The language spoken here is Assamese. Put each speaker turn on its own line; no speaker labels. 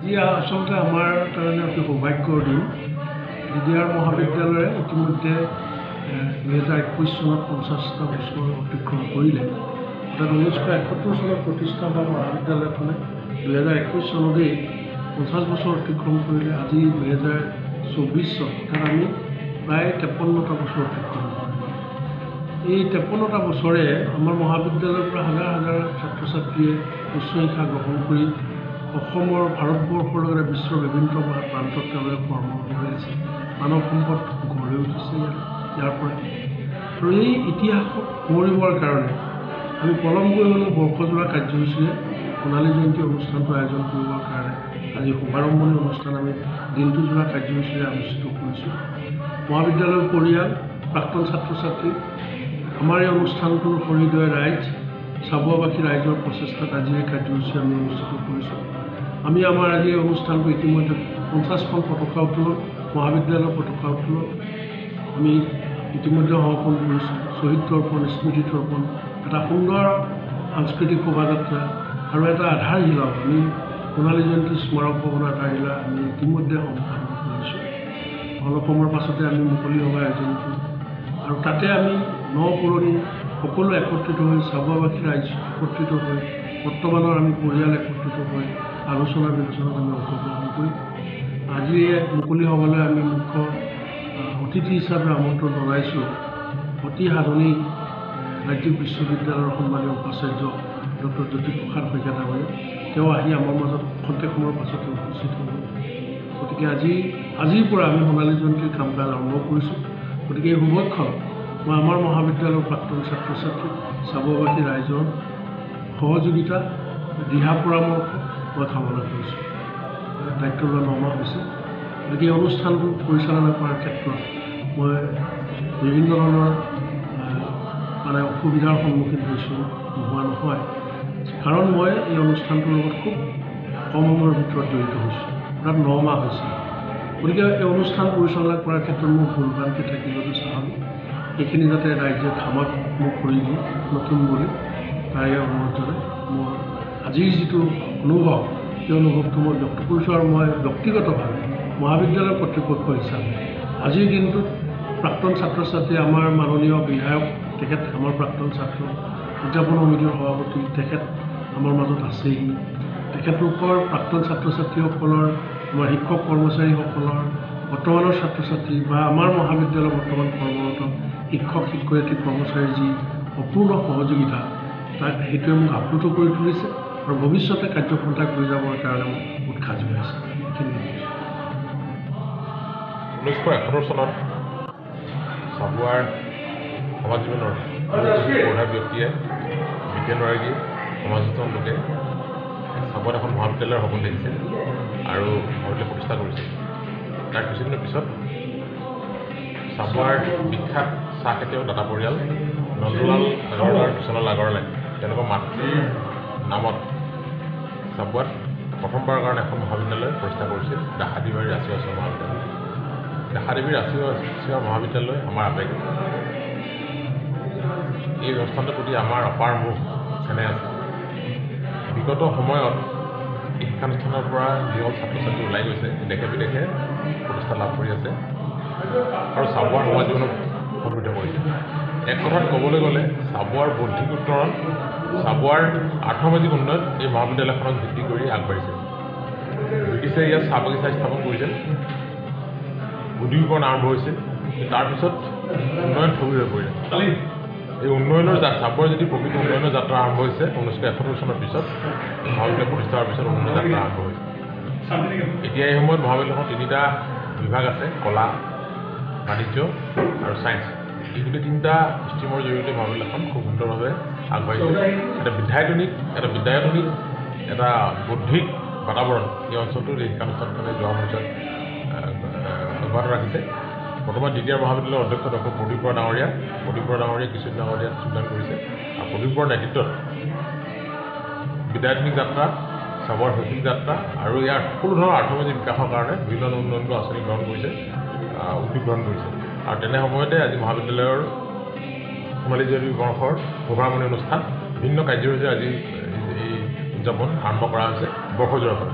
আজি আচলতে আমাৰ কাৰণে অতি সৌভাগ্যৰ দিন। DDR মহাবিদ্যালয়ে ইতিমধ্যে 2021 চনত 50টা বছৰ অতিক্ৰম কৰিলে। অৰ্থাৎ 1971 চনত প্ৰতিষ্ঠা হোৱা মহাবিদ্যালয়খনে 2021 চনতেই 50 বছৰ অতিক্ৰম কৰিলে। আজি 2024 চন, অৰ্থাৎ আমি প্ৰায় 53টা বছৰ অতিক্ৰম কৰিলোঁ। এই 53টা বছৰে আমাৰ মহাবিদ্যালয়ৰ পৰা হাজাৰ হাজাৰ ছাত্ৰ ছাত্ৰীয়ে উচ্চ শিক্ষা গ্ৰহণ কৰি অসমৰ ভাৰতবৰ্ষৰ লগতে বিশ্বৰ বিভিন্ন প্ৰান্তত তেওঁলোকে কৰ্মৰত হৈ আছে। মানৱ সম্পদ গঢ়ি উঠিছে ইয়াৰ পৰা। আৰু এই ইতিহাসক সোঁৱৰিবৰ কাৰণে আমি পলম কৰি হ'লেও বৰ্ষজোৰা কাৰ্যসূচীৰে সোণালী জয়ন্তী অনুষ্ঠানটো আয়োজন কৰিবৰ কাৰণে আজি শুভাৰম্ভণি অনুষ্ঠান আমি দিনটোজোৰা কাৰ্যসূচীৰে অনুষ্ঠিত কৰিছোঁ। মহাবিদ্যালয়ৰ পৰিয়াল, প্ৰাক্তন ছাত্ৰ ছাত্ৰী, আমাৰ এই অনুষ্ঠানটোৰ হৃদয় ৰাইজ, চাবুৱাবাসী ৰাইজৰ প্ৰচেষ্টাত আজি এই কাৰ্যসূচী আমি অনুষ্ঠিত কৰিছোঁ। আমি আমাৰ আজি এই অনুষ্ঠানটো ইতিমধ্যে 50খন পতাকা উত্তোলন, মহাবিদ্যালয়ৰ পতাকা উত্তোলন আমি ইতিমধ্যে সমাপন কৰিছোঁ। শ্বহীদ তৰ্পণ, স্মৃতি তৰ্পণ, এটা সুন্দৰ সাংস্কৃতিক শোভাযাত্ৰা আৰু এটা আধাৰশিলা, আমি সোণালী জয়ন্তী স্মাৰক ভৱনৰ আধাৰশিলা আমি ইতিমধ্যে সম্পাদন কৰিছোঁ। অলপ সময়ৰ পাছতে আমি মুকলি সভা আয়োজন কৰোঁ আৰু তাতে আমি ন পুৰণি সকলো একত্ৰিত হৈ, চাবুৱাবাসী ৰাইজ একত্ৰিত হৈ, বৰ্তমানৰ আমি পৰিয়াল একত্ৰিত হৈ আলোচনা বিলোচনাত আমি অংশগ্ৰহণ কৰিম। আজি মুকলি সভালৈ আমি মুখ্য অতিথি হিচাপে আমন্ত্ৰণ জনাইছোঁ অতি সাধনী ৰাজ্যিক বিশ্ববিদ্যালয়ৰ সন্মানীয় উপাচাৰ্য ডক্টৰ জ্যোতিপ্ৰসাদ শইকীয়া ডাঙৰীয়া। তেওঁ আহি আমাৰ মাজত খন্তেক সময়ৰ পাছতে উপস্থিত হ'ব। গতিকে আজিৰ পৰা আমি সোণালী জয়ন্তীৰ কাম কাজ আৰম্ভ কৰিছোঁ। গতিকে এই শুভক্ষণ মই আমাৰ মহাবিদ্যালয়ৰ প্ৰাক্তন ছাত্ৰ ছাত্ৰী, চাবুৱাবাসী ৰাইজৰ সহযোগিতা, দিহা পৰামৰ্শ মই কামনা কৰিছোঁ। দায়িত্ব লোৱা 9 মাহ হৈছে। গতিকে এই অনুষ্ঠানটো পৰিচালনা কৰাৰ ক্ষেত্ৰত মই বিভিন্ন ধৰণৰ অসুবিধাৰ সন্মুখীন হৈছোঁ, নোহোৱা নহয়। কাৰণ মই এই অনুষ্ঠানটোৰ লগত খুব কম সময়ৰ ভিতৰত জড়িত হৈছোঁ, প্ৰায় 9 মাহ হৈছে। গতিকে এই অনুষ্ঠান পৰিচালনা কৰাৰ ক্ষেত্ৰত মোৰ ভুল ভ্ৰান্তি থাকিবতো স্বাভাৱিক। এইখিনি যাতে ৰাইজে ক্ষমাক মোক কৰি দিয়ে নতুন বুলি তাৰে অনুৰোধ জনাই মোৰ আজিৰ যিটো অনুভৱ, সেই অনুভৱটো মই ব্যক্ত কৰিছোঁ। আৰু মই ব্যক্তিগতভাৱে মহাবিদ্যালয়ৰ কৰ্তৃপক্ষ হিচাপে আজিৰ দিনটোত প্ৰাক্তন ছাত্ৰ ছাত্ৰী, আমাৰ মাননীয় বিধায়ক, তেখেত আমাৰ প্ৰাক্তন ছাত্ৰ, উদযাপন সমিতিৰ সভাপতি, তেখেত আমাৰ মাজত আছেই। তেখেতলোকৰ প্ৰাক্তন ছাত্ৰ ছাত্ৰীসকলৰ, আমাৰ শিক্ষক কৰ্মচাৰীসকলৰ, বৰ্তমানৰ ছাত্ৰ ছাত্ৰী বা আমাৰ মহাবিদ্যালয়ৰ বৰ্তমান কৰ্মৰত শিক্ষক শিক্ষয়িত্ৰী কৰ্মচাৰীৰ যি অপূৰ্ণ সহযোগিতা, তাক সেইটোৱে মোক আপ্লুত কৰি তুলিছে আৰু ভৱিষ্যতে কাৰ্যপন্থা কৰি যাবৰ কাৰণে মোক উৎসাহ যোগাইছে। এইখিনি
1971 চনত চাবুৱাৰ সমাজ জীৱনৰ প্ৰধান ব্যক্তিয়ে, বিজ্ঞানগৰাকী, সমাজজন লোকে চাবুৱাত এখন মহাবিদ্যালয়ৰ সপোন দেখিছিল আৰু মহাবিদ্যালয় প্ৰতিষ্ঠা কৰিছিল। তাৰ কিছুদিনৰ পিছত চাবুৱাৰ বিখ্যাত চাহ খেতিয়ক দাতা পৰিয়াল নন্দলাল আগৰৱালাৰ বিশ্বলাল আগৰৱালাই তেওঁলোকৰ মাতৃৰ নামত চাবুৱাত প্ৰথমবাৰৰ কাৰণে এখন মহাবিদ্যালয় প্ৰতিষ্ঠা কৰিছিল, দাসাদেৱীৰ ৰাষ্ট্ৰীয় উচ্চ মহাবিদ্যালয়। দাসাদেৱীৰ ৰাষ্ট্ৰীয় উচ্চ মহাবিদ্যালয় আমাৰ আৱেগ। এই অনুষ্ঠানটোৰ প্ৰতি আমাৰ অপাৰ মোহ চেনেহ আছে। বিগত সময়ত এই শিক্ষানুষ্ঠানৰ পৰা যিসকল ছাত্ৰ ছাত্ৰী ওলাই গৈছে, দেশে বিদেশে প্ৰতিষ্ঠা লাভ কৰি আছে আৰু চাবুৱাৰ সমাজ জীৱনক সমৃদ্ধ কৰিছে। এক কথাত ক'বলৈ গ'লে চাবুৱাৰ বৌদ্ধিক উত্তৰণ, চাবুৱাৰ আৰ্থসামাজিক উন্নয়ন এই মহাবিদ্যালয়খনক ভিত্তি কৰি আগবাঢ়িছে। ব্ৰিটিছে ইয়াত চাহ বাগিচা স্থাপন কৰিছিল, উদ্যোগীকৰণ আৰম্ভ হৈছিল, তাৰপিছত উন্নয়ন স্থবিৰ হৈ পৰিলে। এই উন্নয়নৰ চাবুৱাৰ যদি প্ৰকৃত উন্নয়নৰ যাত্ৰা আৰম্ভ হৈছে 1971 চনৰ পিছত, মহাবিদ্যালয় প্ৰতিষ্ঠা হোৱাৰ পিছত উন্নয়ন যাত্ৰা আৰম্ভ হৈছে। এতিয়া এই সময়ত মহাবিদ্যালয়খন 3টা বিভাগ আছে, কলা, বাণিজ্য আৰু ছায়েন্স। এই গোটেই 3টা ষ্ট্ৰীমৰ জৰিয়তে মহাবিদ্যালয়খন খুব সুন্দৰভাৱে আগবাঢ়িছে। এটা বিদ্যায়তনিক, এটা বৌদ্ধিক বাতাবৰণ এই অঞ্চলটোত এই শিক্ষানুষ্ঠানখনে যোৱা সময়ত অব্যাহত ৰাখিছে। বৰ্তমান DDR মহাবিদ্যালয়ৰ অধ্যক্ষ ডক্টৰ প্ৰদীপ বৰা ডাঙৰীয়া কিছুদিন আগত ইয়াত যোগদান কৰিছে আৰু প্ৰদীপ বৰাৰ নেতৃত্বত বিদ্যায়তনিক যাত্ৰা, চাবুৱাৰ শৈক্ষিক যাত্ৰা আৰু ইয়াৰ সকলো ধৰণৰ আৰ্থসামাজিক বিকাশৰ কাৰণে বিভিন্ন উন্নয়নমূলক আঁচনি গ্ৰহণ কৰিছে, উদ্যোগ গ্ৰহণ কৰিছে। আৰু তেনে সময়তে আজি মহাবিদ্যালয়ৰ সোণালী জয়ন্তী বৰ্ষৰ শুভাৰম্ভণি অনুষ্ঠান, ভিন্ন কাৰ্যসূচীৰে আজি এই উদযাপন আৰম্ভ কৰা হৈছে বৰ্ষজোৰাৰ পৰা।